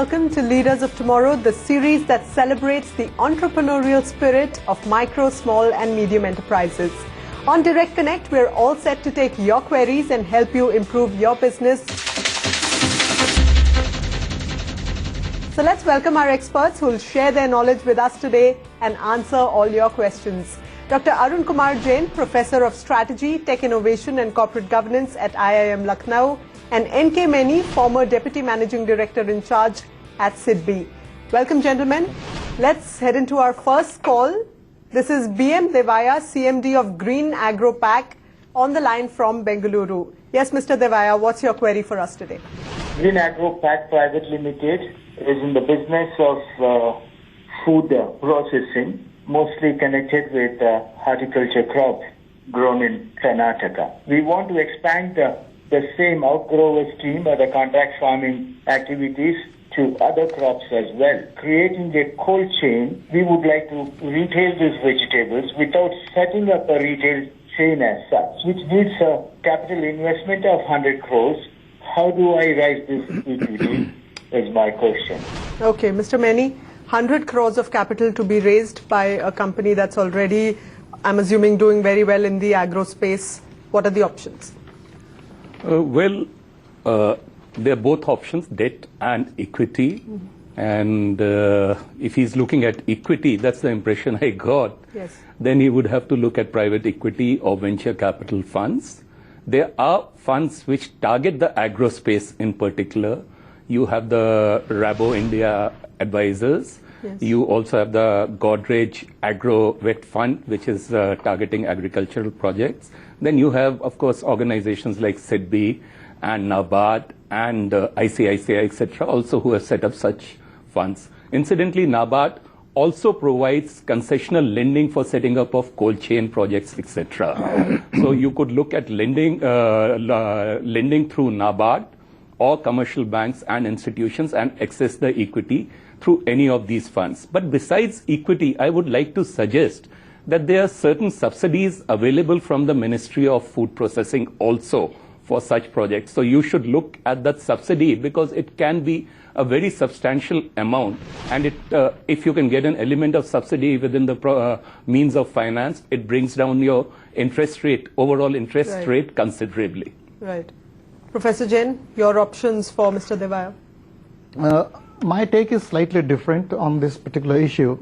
welcome to Leaders of Tomorrow, the series that celebrates the entrepreneurial spirit of micro, small and medium enterprises. On Direct Connect, we're all set to take your queries and help you improve your business. So let's welcome our experts who will share their knowledge with us today and answer all your questions. Dr. Arun Kumar Jain, Professor of Strategy, Tech Innovation and Corporate Governance at IIM Lucknow, and N.K. Meni, former Deputy Managing Director in charge at SIDBI. Welcome, gentlemen. Let's head into our first call. This is B.M. Devaya, CMD of Green Agro Pack, on the line from Bengaluru. Yes, Mr. Devaya, what's your query for us today? Green Agro Pack Private Limited is in the business of food processing, mostly connected with horticulture crops grown in Karnataka. We want to expand the same outgrower scheme or the contract farming activities to other crops as well. Creating a cold chain, we would like to retail these vegetables without setting up a retail chain as such, which needs a capital investment of 100 crores. How do I raise this equity is my question. Okay, Mr. Meni, 100 crores of capital to be raised by a company that's already, I'm assuming, doing very well in the agro space. What are the options? There are both options, debt and equity. Mm-hmm. And if he's looking at equity, that's the impression I got. Yes. Then he would have to look at private equity or venture capital funds. There are funds which target the agro space in particular. You have the Rabo India Advisors. Yes. You also have the Godrej Agro Vet Fund, which is targeting agricultural projects. Then you have, of course, organizations like SIDBI and NABARD and ICICI, etc., also who have set up such funds. Incidentally, NABARD also provides concessional lending for setting up of cold chain projects, etc. So you could look at lending through NABARD or commercial banks and institutions and access the equity through any of these funds. But besides equity, I would like to suggest that there are certain subsidies available from the Ministry of Food Processing also for such projects. So you should look at that subsidy because it can be a very substantial amount, and if you can get an element of subsidy within the means of finance, it brings down your interest rate, overall interest rate considerably. Right. Professor Jain, your options for Mr. Devaya? My take is slightly different on this particular issue.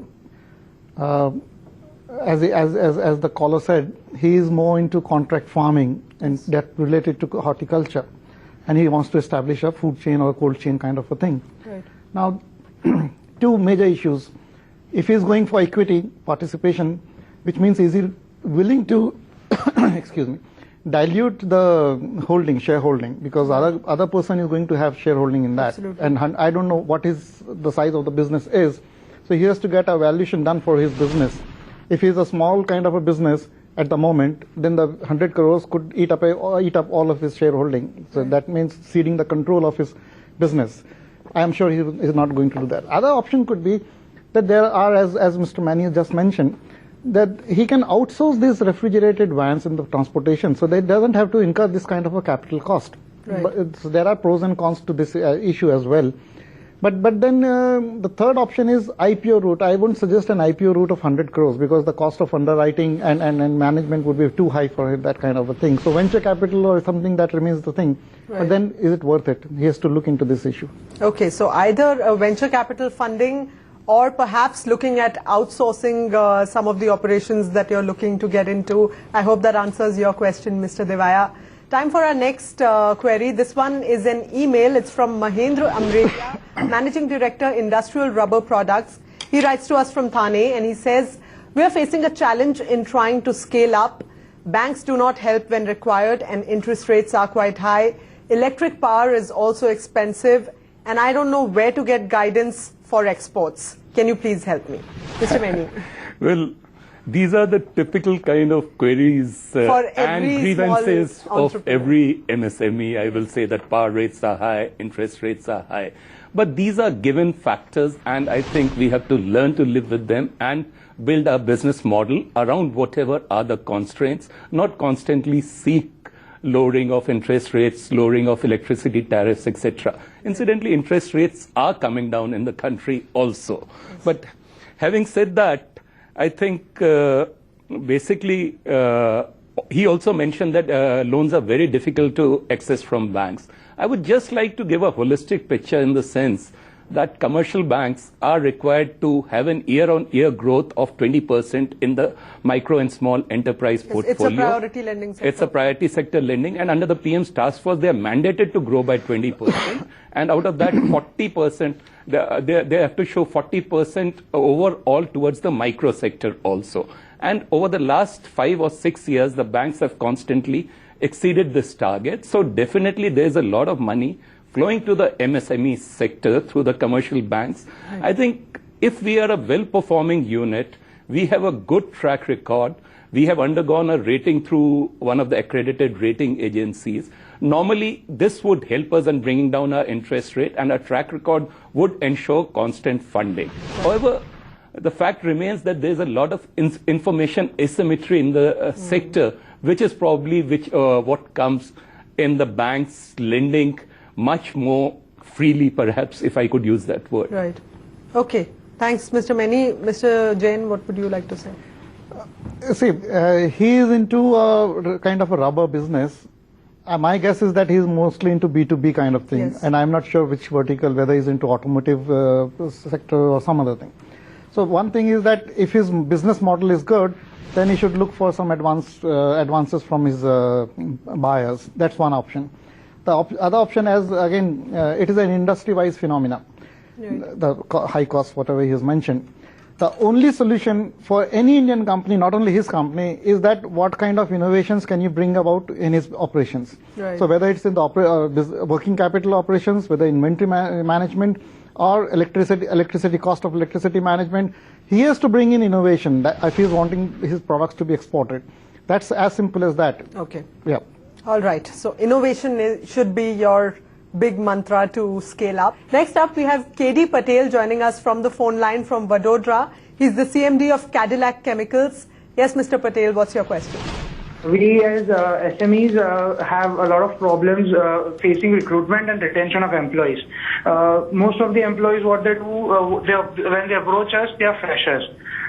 As the caller said, he is more into contract farming and that related to horticulture, and he wants to establish a food chain or a cold chain kind of a thing. Right. Now, two major issues. If he is going for equity participation, which means is he willing to, excuse me, dilute the shareholding, because other person is going to have shareholding in that. Absolutely. And I don't know what the size of the business is, so he has to get a valuation done for his business. If he is a small kind of a business at the moment, then the 100 crores could eat up all of his shareholding. So that means ceding the control of his business. I am sure he is not going to do that. Other option could be that there are, as Mr. Mani just mentioned, that he can outsource these refrigerated vans in the transportation, so that he doesn't have to incur this kind of a capital cost. Right. But so there are pros and cons to this issue as well. But then the third option is IPO route. I wouldn't suggest an IPO route of 100 crores because the cost of underwriting and management would be too high for that kind of a thing. So venture capital or something that remains the thing. Right. But then is it worth it? He has to look into this issue. Okay, so either a venture capital funding or perhaps looking at outsourcing some of the operations that you're looking to get into. I hope that answers your question, Mr. Devaya. Time for our next query. This one is an email. It's from Mahendra Amrelia, Managing Director, Industrial Rubber Products. He writes to us from Thane and he says, we are facing a challenge in trying to scale up. Banks do not help when required and interest rates are quite high. Electric power is also expensive and I don't know where to get guidance for exports. Can you please help me? Mr. Meni. Well, these are the typical kind of queries and grievances of every MSME. I will say that power rates are high, interest rates are high. But these are given factors, and I think we have to learn to live with them and build our business model around whatever are the constraints, not constantly seek lowering of interest rates, lowering of electricity tariffs, etc. Incidentally, interest rates are coming down in the country also. But having said that, I think basically he also mentioned that loans are very difficult to access from banks. I would just like to give a holistic picture in the sense that commercial banks are required to have an year-on-year growth of 20% in the micro and small enterprise portfolio. It's a priority lending sector. It's a priority sector lending, and under the PM's task force, they are mandated to grow by 20%. And out of that, 40%, they have to show 40% overall towards the micro sector also. And over the last 5 or 6 years, the banks have constantly exceeded this target. So definitely there's a lot of money flowing to the MSME sector through the commercial banks. Right. I think if we are a well-performing unit, we have a good track record, we have undergone a rating through one of the accredited rating agencies. Normally, this would help us in bringing down our interest rate, and our track record would ensure constant funding. However, the fact remains that there's a lot of information asymmetry in the sector, which is probably what comes in the banks lending much more freely, perhaps, if I could use that word. Right. Okay. Thanks, Mr. Many. Mr. Jain, what would you like to say? See, he is into a kind of a rubber business. My guess is that he's mostly into B2B kind of thing. Yes. And I'm not sure which vertical, whether he's into automotive sector or some other thing. So one thing is that if his business model is good, then he should look for some advances from his buyers. That's one option. The other option is, again, it is an industry-wise phenomenon. Right. The high cost, whatever he has mentioned. The only solution for any Indian company, not only his company, is that what kind of innovations can you bring about in his operations. Right. So whether it's in the working capital operations, whether inventory management, or electricity cost of electricity management, he has to bring in innovation if he's wanting his products to be exported. That's as simple as that. Okay. Yeah. All right. So innovation should be your big mantra to scale up. Next up, we have KD Patel joining us from the phone line from Vadodara. He's the CMD of Cadillac Chemicals. Yes, Mr. Patel, what's your question? We as SMEs have a lot of problems facing recruitment and retention of employees. Most of the employees, what they do, when they approach us, they are freshers.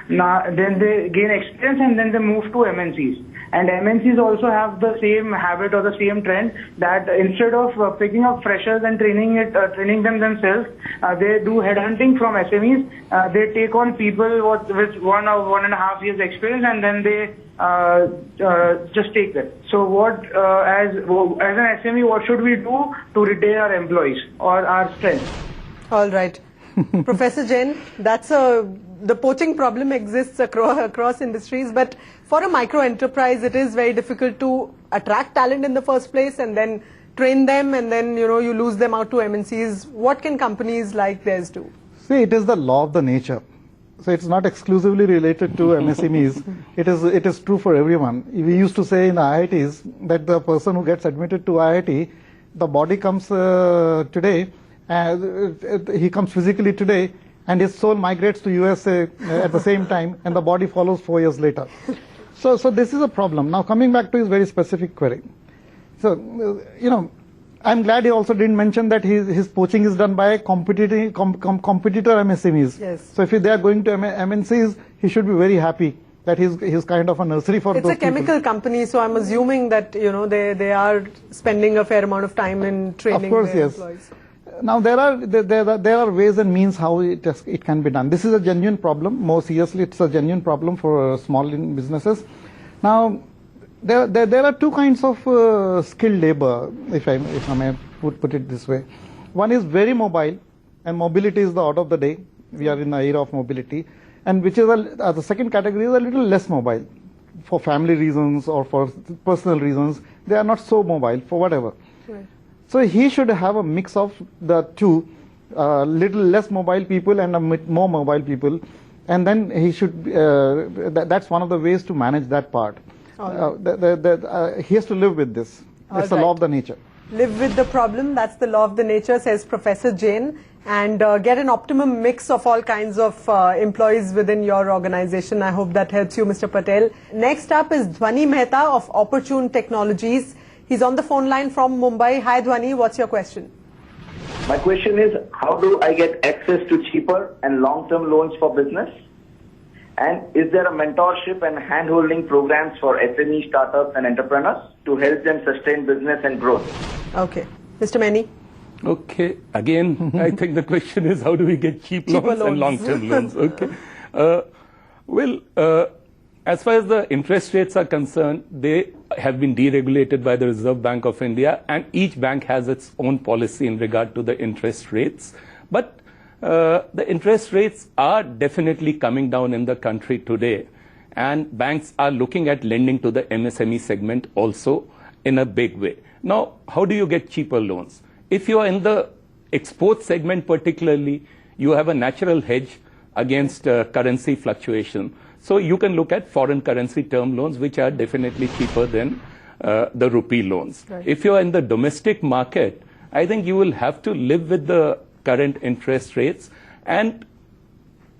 Now, then they gain experience and then they move to MNCs. And MNCs also have the same habit or the same trend that instead of picking up freshers and training them themselves, they do headhunting from SMEs. They take on people with 1 or 1.5 years experience, and then they just take them. So what, as an SME, what should we do to retain our employees or our strength? All right. Professor Jain, the poaching problem exists across industries, but for a micro enterprise, it is very difficult to attract talent in the first place and then train them, and then you lose them out to MNCs. What can companies like theirs do? See, it is the law of the nature. So it's not exclusively related to MSMEs. It is true for everyone. We used to say in the IITs that the person who gets admitted to IIT, the body comes today, he comes physically today, and his soul migrates to USA at the same time, and the body follows 4 years later. So this is a problem. Now coming back to his very specific query. So, I'm glad he also didn't mention that his poaching is done by competitor MSMEs. Yes. So if they are going to MNCs, he should be very happy that he's kind of a nursery for those people. It's a chemical company, so I'm assuming that they are spending a fair amount of time in training their employees. Now there are ways and means how it can be done. This is a genuine problem. More seriously, it's a genuine problem for small businesses. Now there are two kinds of skilled labor, if I may put it this way. One is very mobile, and mobility is the order of the day. We are in the era of mobility, and which is the second category is a little less mobile, for family reasons or for personal reasons. They are not so mobile for whatever. Right. So he should have a mix of the two, little less mobile people and a more mobile people, and then he should. That's one of the ways to manage that part. He has to live with this. It's the law of the nature. Live with the problem. That's the law of the nature, says Professor Jain, and get an optimum mix of all kinds of employees within your organization. I hope that helps you, Mr. Patel. Next up is Dhwani Mehta of Opportune Technologies. He's on the phone line from Mumbai. Hi Dhwani, what's your question? My question is, how do I get access to cheaper and long-term loans for business? And is there a mentorship and hand-holding programs for SME startups and entrepreneurs to help them sustain business and growth? Okay. Mr. Maini? Okay. Again, I think the question is how do we get cheap loans and long-term loans? Okay. As far as the interest rates are concerned, they have been deregulated by the Reserve Bank of India, and each bank has its own policy in regard to the interest rates. But the interest rates are definitely coming down in the country today, and banks are looking at lending to the MSME segment also in a big way. Now, how do you get cheaper loans? If you are in the export segment particularly, you have a natural hedge against currency fluctuation. So you can look at foreign currency term loans, which are definitely cheaper than the rupee loans. Right. If you are in the domestic market, I think you will have to live with the current interest rates. And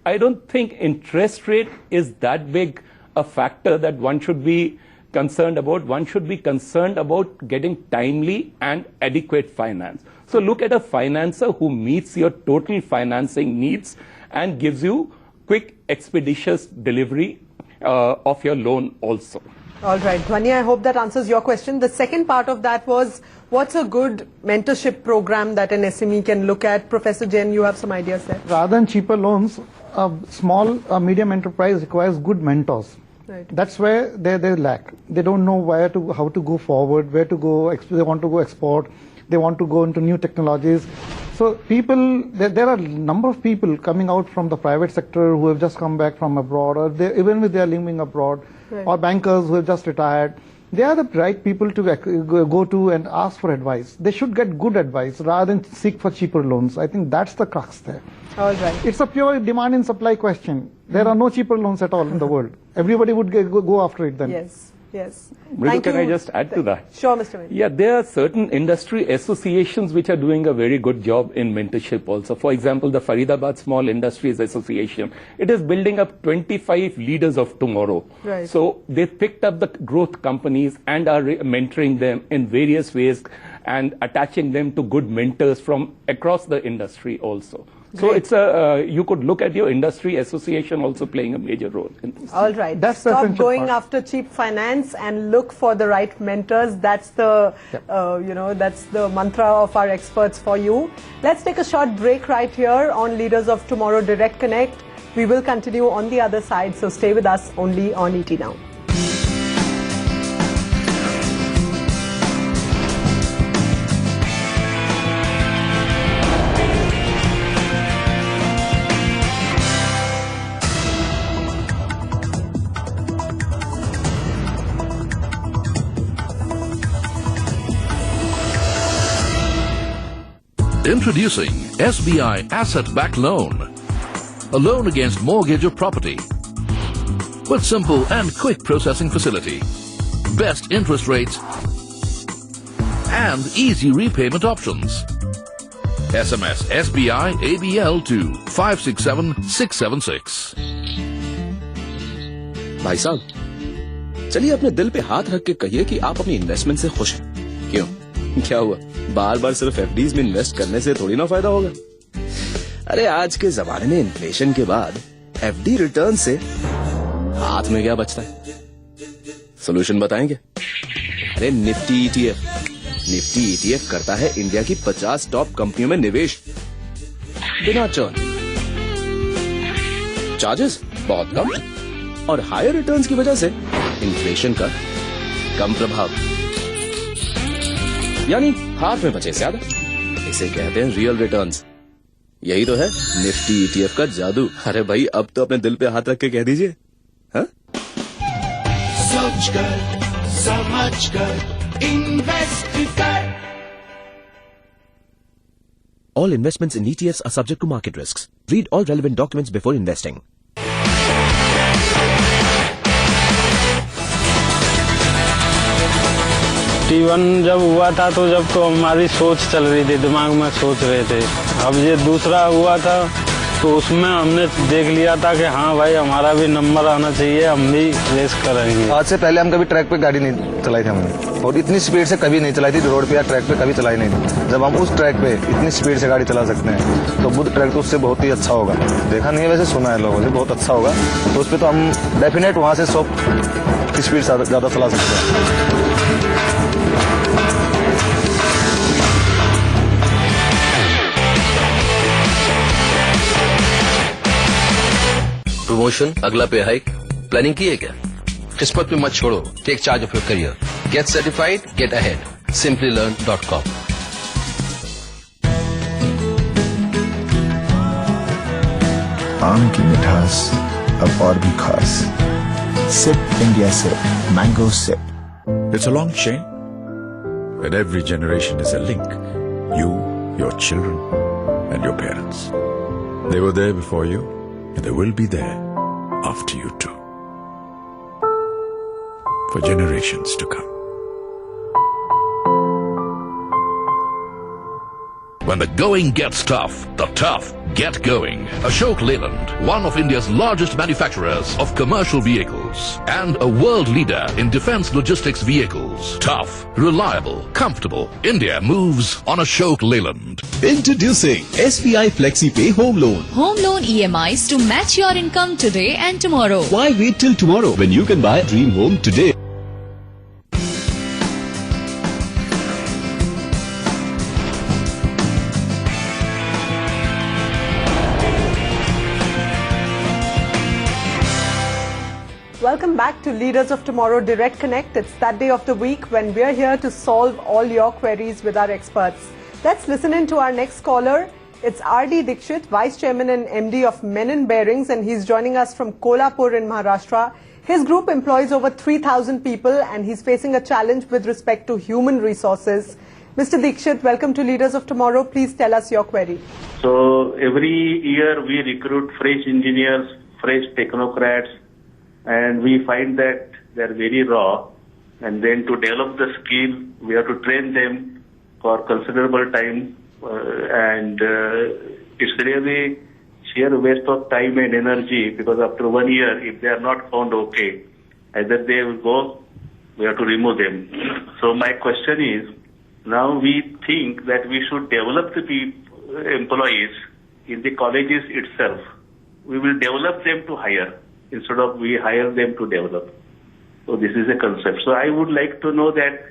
I don't think interest rate is that big a factor that one should be concerned about. One should be concerned about getting timely and adequate finance. So look at a financer who meets your total financing needs and gives you quick, expeditious delivery of your loan also. All right, Dhwani, I hope that answers your question. The second part of that was, what's a good mentorship program that an SME can look at? Professor Jain, you have some ideas there. Rather than cheaper loans, a small, medium enterprise requires good mentors. Right. That's where they lack. They don't know how to go forward, where to go. They want to go export. They want to go into new technologies. So there are a number of people coming out from the private sector who have just come back from abroad, or even if they are living abroad, right, or bankers who have just retired. They are the right people to go to and ask for advice. They should get good advice rather than seek for cheaper loans. I think that's the crux there. All right. It's a pure demand and supply question. There are no cheaper loans at all in the world. Everybody would go after it then. Yes, yes. Mridu, can I just add to that? Sure, Mr. Maini. Yeah, there are certain industry associations which are doing a very good job in mentorship also. For example, the Faridabad Small Industries Association. It is building up 25 leaders of tomorrow. Right. So they picked up the growth companies and are mentoring them in various ways and attaching them to good mentors from across the industry also. So Great. it's a you could look at your industry association also playing a major role in this. All right. That's the Stop essential going part. after cheap finance and look for the right mentors. That's the, that's the mantra of our experts for you. Let's take a short break right here on Leaders of Tomorrow Direct Connect. We will continue on the other side, so stay with us only on ET Now. Introducing SBI Asset Backed Loan, a loan against mortgage or property with simple and quick processing facility, best interest rates, and easy repayment options. SMS SBI ABL to 567676. भाई साहब, चलिए अपने दिल पे हाथ रख के कहिए कि आप अपनी इन्वेस्टमेंट से खुश हैं। क्यों? क्या हुआ? बार बार सिर्फ एफडीज में इन्वेस्ट करने से थोड़ी ना फायदा होगा। अरे आज के जमाने में इन्फ्लेशन के बाद एफडी रिटर्न से हाथ में क्या बचता है? सॉल्यूशन बताएंगे? अरे निफ्टी ईटीएफ। निफ्टी ईटीएफ करता है इंडिया की 50 टॉप कंपनियों में निवेश बिना चर्न। चार्जेस बहुत कम और हायर रिटर्न्स की वजह से इन्फ्लेशन का कम प्रभाव, यानी हाथ में बचे ज्यादा। इसे कहते हैं रियल रिटर्न्स। यही तो है निफ्टी ईटीएफ का जादू। अरे भाई अब तो अपने दिल पे हाथ रख के कह दीजिए। हाँ? सोच कर समझ कर इन्वेस्ट कर। All investments in ETFs are subject to market risks. Read all relevant documents before investing. T1 जब हुआ था तो हमारी सोच चल रही थी, दिमाग में सोच रहे थे। अब ये दूसरा हुआ था तो उसमें हमने देख लिया था कि हाँ भाई हमारा भी नंबर आना चाहिए, हम भी रेस करेंगे। आज से पहले हम कभी ट्रैक पे गाड़ी नहीं चलाई थी हमने, और इतनी स्पीड से कभी नहीं चलाई थी रोड पे या ट्रैक पे, कभी चलाई नहीं थी। जब हम उस ट्रैक पे इतनी स्पीड से गाड़ी चला सकते हैं तो बुद्ध ट्रैक तो उससे बहुत ही अच्छा होगा। देखा नहीं है वैसे, सुना है लोगों से, बहुत अच्छा होगा। तो उस पर तो हम डेफिनेट वहाँ से 100 की स्पीड ज़्यादा चला सकते हैं। प्रमोशन, अगला पे हाइक, प्लानिंग की है क्या? किस्मत पे मत छोड़ो, take charge of your career, get certified, get ahead, simplylearn.com। आम की मिठास अब और भी खास, sip India sip, mango sip. It's a long chain, and every generation is a link. You, your children, and your parents. They were there before you, and they will be there after you too, for generations to come. When the going gets tough, the tough get going. Ashok Leyland, one of India's largest manufacturers of commercial vehicles and a world leader in defense logistics vehicles. Tough, reliable, comfortable. India moves on Ashok Leyland. Introducing SBI FlexiPay Home Loan. Home loan EMIs to match your income today and tomorrow. Why wait till tomorrow when you can buy a dream home today? Welcome back to Leaders of Tomorrow Direct Connect. It's that day of the week when we're here to solve all your queries with our experts. Let's listen in to our next caller. It's R.D. Dikshit, Vice Chairman and MD of Menon Bearings, and he's joining us from Kolhapur in Maharashtra. His group employs over 3,000 people and he's facing a challenge with respect to human resources. Mr. Dikshit, welcome to Leaders of Tomorrow. Please tell us your query. So every year we recruit fresh engineers, fresh technocrats, and we find that they're very raw, and then to develop the skill we have to train them for considerable time, and it's really sheer waste of time and energy, because after 1 year if they are not found okay, either they will go, we have to remove them. So my question is, now we think that we should develop the employees in the colleges itself. We will develop them to hire instead of we hire them to develop. So this is a concept. So I would like to know that,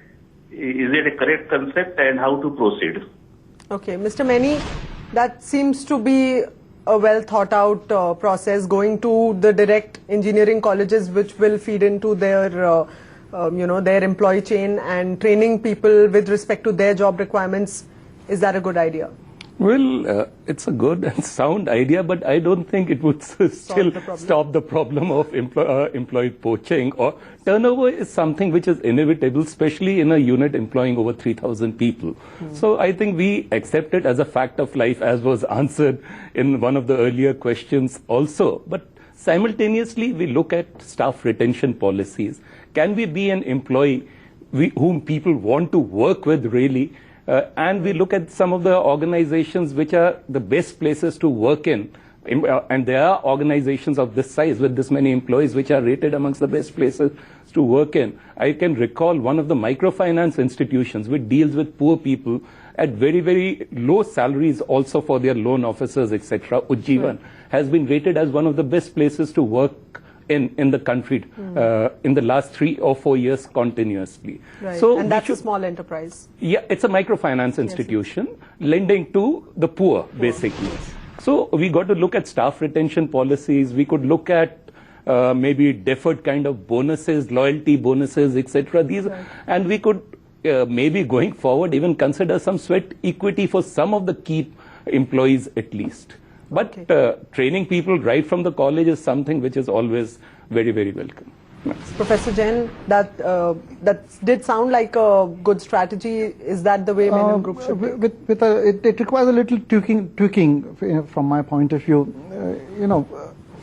is it a correct concept and how to proceed? Okay, Mr. Meni, that seems to be a well thought out process, going to the direct engineering colleges which will feed into their their employee chain and training people with respect to their job requirements. Is that a good idea? Well, it's a good and sound idea, but I don't think it would still stop the problem of employee poaching. Or turnover is something which is inevitable, especially in a unit employing over 3,000 people. So I think we accept it as a fact of life, as was answered in one of the earlier questions also. But simultaneously, we look at staff retention policies. Can we be an employee whom people want to work with really? And we look at some of the organizations which are the best places to work in, and there are organizations of this size with this many employees which are rated amongst the best places to work in. I can recall one of the microfinance institutions which deals with poor people at very, very low salaries also for their loan officers, etc. Ujjivan has been rated as one of the best places to work in the country in the last 3 or 4 years continuously. Right. So and that's a small enterprise. Yeah, it's a microfinance institution lending to the poor, basically. So we got to look at staff retention policies. We could look at maybe deferred kind of bonuses, loyalty bonuses, etc. These, and we could maybe going forward even consider some sweat equity for some of the key employees at least. But training people right from the college is something which is always very, very welcome. Professor Jain, that did sound like a good strategy. Is that the way Menon Group should be? It requires a little tweaking from my point of view.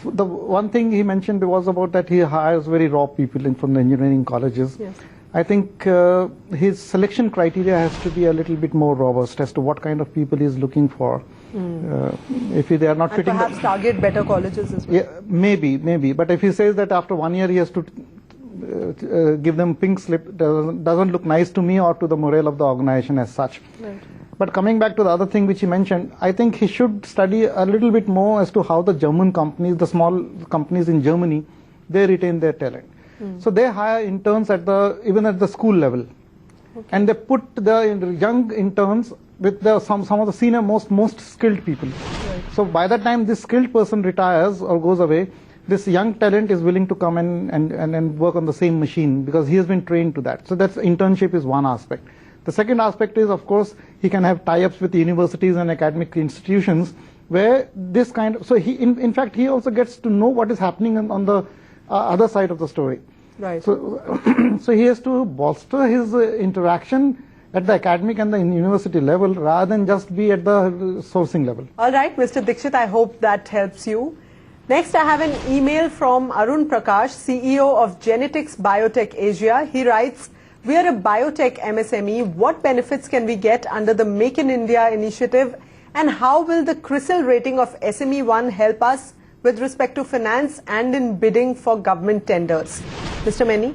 The one thing he mentioned was about that he hires very raw people from the engineering colleges. Yes. I think his selection criteria has to be a little bit more robust as to what kind of people he is looking for. If they are not And fitting, perhaps target better colleges as well. yeah, maybe. But if he says that after 1 year he has to give them pink slip, doesn't look nice to me or to the morale of the organization as such. Right. But coming back to the other thing which he mentioned, I think he should study a little bit more as to how the German companies, the small companies in Germany, they retain their talent. So they hire interns even at the school level, and they put the young interns with some of the senior most skilled people. Right. So by the time this skilled person retires or goes away, this young talent is willing to come and work on the same machine because he has been trained to that. So that's internship is one aspect. The second aspect is, of course, he can have tie-ups with universities and academic institutions where this kind of, so he, in fact, he also gets to know what is happening on the other side of the story. Right. So, so he has to bolster his interaction at the academic and the university level rather than just be at the sourcing level. All right, Mr. Dixit, I hope that helps you. Next, I have an email from Arun Prakash, CEO of Genetics Biotech Asia. He writes, we are a biotech MSME. What benefits can we get under the Make in India initiative? And how will the CRISIL rating of SME1 help us with respect to finance and in bidding for government tenders? Mr. Meni,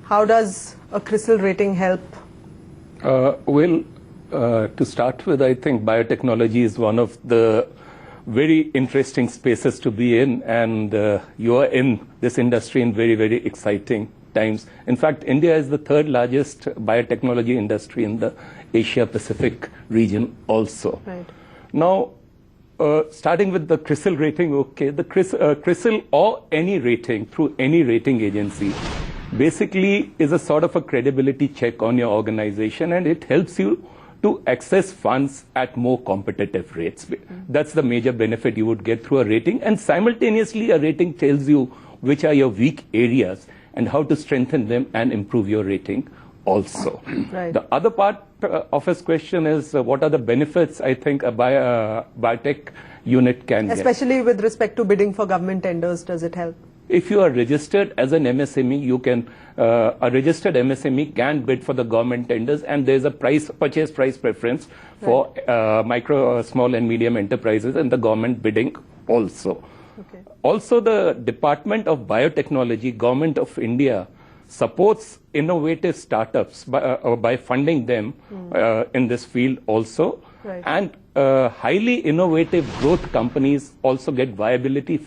how does a CRISIL rating help? To start with, I think biotechnology is one of the very interesting spaces to be in, and you are in this industry in very, very exciting times. In fact, India is the third largest biotechnology industry in the Asia-Pacific region also. Right. Now, starting with the CRISIL rating, okay, the CRISIL or any rating through any rating agency basically is a sort of a credibility check on your organization, and it helps you to access funds at more competitive rates. That's the major benefit you would get through a rating, and simultaneously a rating tells you which are your weak areas and how to strengthen them and improve your rating also. Right. The other part of his question is what are the benefits I think a biotech unit can get. Especially with respect to bidding for government tenders, does it help? If you are registered as an MSME, you can a registered MSME can bid for the government tenders, and there is a purchase price preference for micro, small and medium enterprises and the government bidding also. Okay. Also, the Department of Biotechnology, Government of India, supports innovative startups by funding them in this field also. Right. And highly innovative growth companies also get viability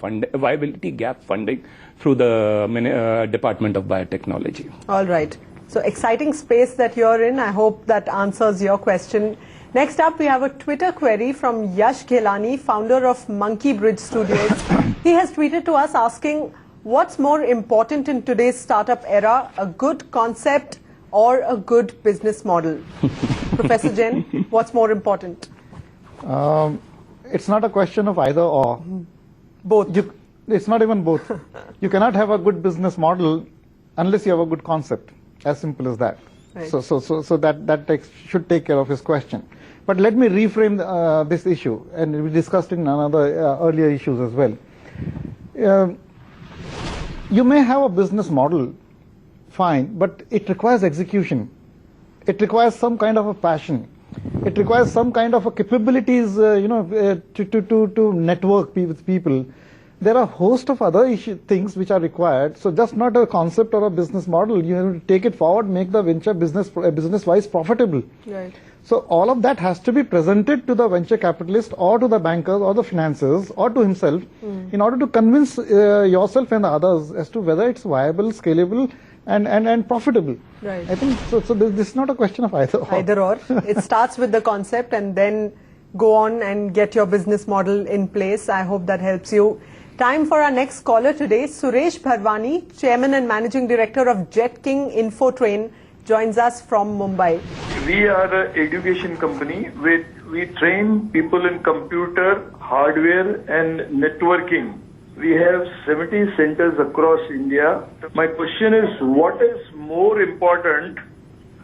gap funding through the Department of Biotechnology. All right. So exciting space that you're in. I hope that answers your question. Next up, we have a Twitter query from Yash Ghelani, founder of Monkey Bridge Studios. He has tweeted to us asking, what's more important in today's startup era, a good concept or a good business model? Professor Jain, what's more important? It's not a question of either or. Both. It's not even both. You cannot have a good business model unless you have a good concept. As simple as that. Right. So that should take care of his question. But let me reframe this issue, and we discussed in another earlier issues as well. You may have a business model, fine, but it requires execution. It requires some kind of a passion. It requires some kind of a capabilities, to network with people. There are a host of other things which are required. So just not a concept or a business model. You have to take it forward, make the venture business-wise profitable. Right. So all of that has to be presented to the venture capitalist or to the bankers or the financiers or to himself in order to convince yourself and the others as to whether it's viable, scalable, and profitable. Right. I think so. This is not a question of either or. Either or. It starts with the concept and then go on and get your business model in place. I hope that helps you. Time for our next caller today. Suresh Bharwani, Chairman and Managing Director of Jet King Infotrain, joins us from Mumbai. We are an education company. We train people in computer, hardware and networking. We have 70 centers across India. My question is, what is more important,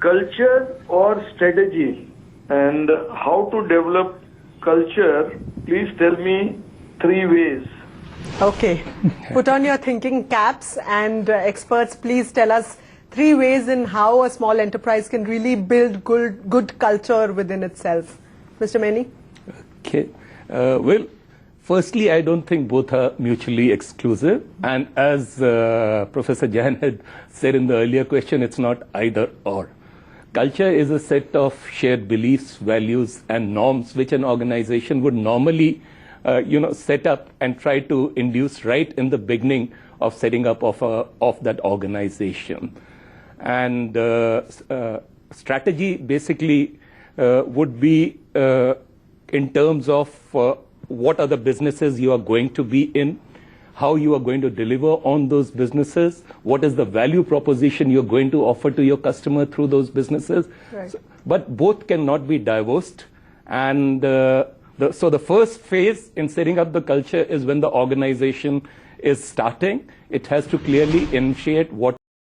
culture or strategy? And how to develop culture? Please tell me 3 ways. Okay. Put on your thinking caps, and experts, please tell us 3 ways in how a small enterprise can really build good culture within itself. Mr. Meni? Okay. Well, firstly, I don't think both are mutually exclusive. And as Professor Jain had said in the earlier question, it's not either or. Culture is a set of shared beliefs, values, and norms which an organization would normally, set up and try to induce right in the beginning of setting up of that organization. And strategy basically would be in terms of what are the businesses you are going to be in, how you are going to deliver on those businesses, what is the value proposition you're going to offer to your customer through those businesses. Right. But both cannot be divorced. And so the first phase in setting up the culture is when the organization is starting. It has to clearly initiate what